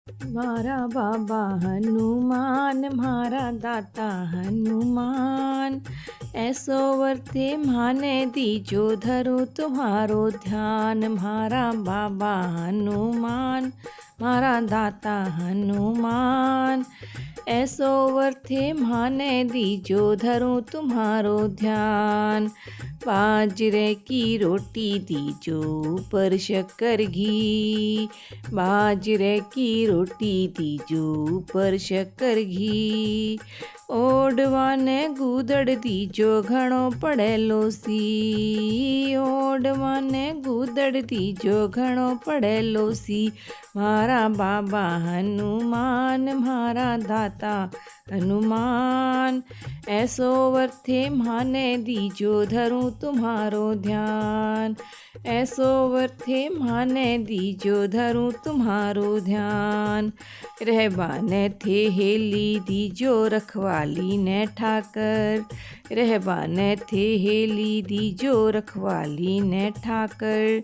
मारा बाबा हनुमान, मारा दाता हनुमान, ऐसो वर्ते माने दीजो धरो तुम्हारो ध्यान। मारा बाबा हनुमान, मारा दाता हनुमान, ऐसो वर्थे माने दीजो धरो तुम्हारो ध्यान। बाजरे की रोटी दीजो ऊपर शक्कर घी, बाजरे की रोटी दीजो ऊपर शक्कर घी। ओडवाने गूदड़ दीजो घणो पड़ेलो सी, ओडवाने गूदड़ दीजो घणो पड़ेलो सी। मारा बाबा हनुमान, मारा दाता हनुमान, ऐसो वर्थे माने दीजो धरूं तुम्हारो ध्यान। ऐसो वर्थे माने दीजो धरूं तुम्हारो ध्यान। रहबाने थे हेली दीजो रखवाली ने ठाकर, रहबाने थे हेली दीजो रखवाली ने ठाकर।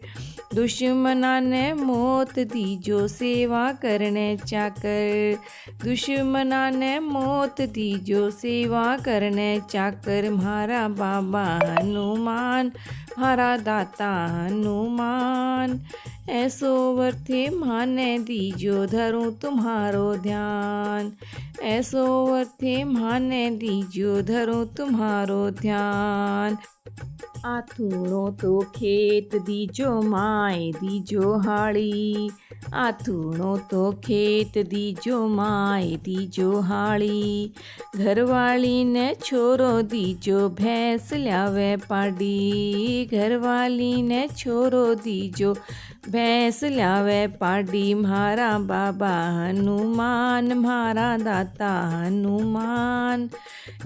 दुश्मना ने मौत दीजो सेवा करने चाकर, दुश्मना ने मौत दीजो सेवा करने चाकर। मारा बाबा हनुमान, मारा दाता हनुमान, ऐसो वर्थे माने दीजो धरूं तुम्हारो ध्यान। ऐसो वर्थे माने दीजो धरूं तुम्हारो ध्यान। आथूणो तो खेत दीजो माए दीजो हाड़ी, आथूणो तो खेत दीजो माए दीजो हाड़ी। घरवाली ने छोरो दीजो भैंस ल्यावे पाड़ी, घरवाली ने छोरो दीजो भैंस ल्यावे पाड़ी। मारा बाबा हनुमान, मारा दाता हनुमान,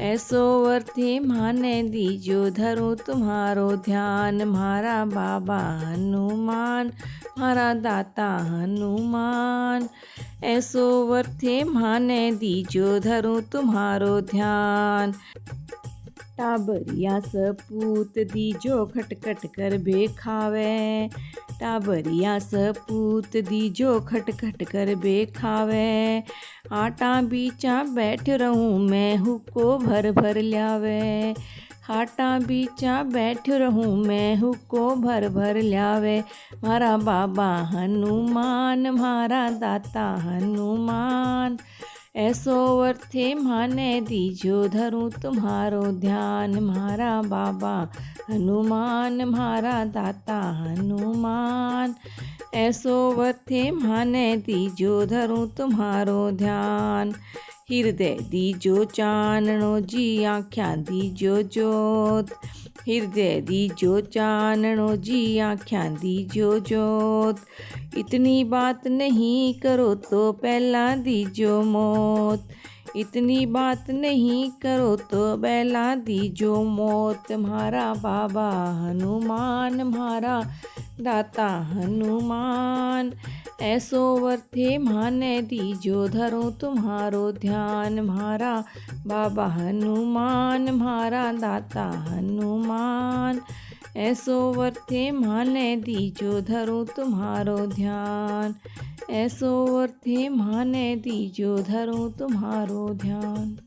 ऐसो वर्थे माने दीजो धरूं तुम्हारो ध्यान। मारा बाबा हनुमान, मारा दाता हनुमान, ऐसो वर्थे माने दीजो धरूं तुम्हारो ध्यान। टाबरिया सपूत दीजो खटखट कर बे खावे, टाबरिया सपूत दीजो खटखट कर बे खावे। आटा बीचा बैठ रहूं मैं हुक्को भर भर ल्यावे, आटा बीचा बैठ रहूं मैं हुक्को भर भर ल्यावे। मारा बाबा हनुमान, मारा दाता हनुमान, ऐसो वर्थे माने दीजो धरूं तुम्हारो ध्यान। मारा बाबा हनुमान, मारा दाता हनुमान, ऐसो वर्थे माने दीजो धरूं तुम्हारो ध्यान। हृदय दीजो चानणो जी आँख्यां दीजो जोत, हृदय दीजो चानणो जी आँख्यां दीजो जोत। इतनी बात नहीं करो तो पहला दीजो मौत, इतनी बात नहीं करो तो पहला दीजो मौत। मारा बाबा हनुमान, मारा दाता हनुमान, ऐसो वर्थे माने दीजो धरूं तुम्हारो ध्यान। मारा बाबा हनुमान, मारा दाता हनुमान, ऐसो वर्थे माने दीजो धरूं तुम्हारो ध्यान। ऐसो वर्थे माने दीजो धरूं तुम्हारो ध्यान।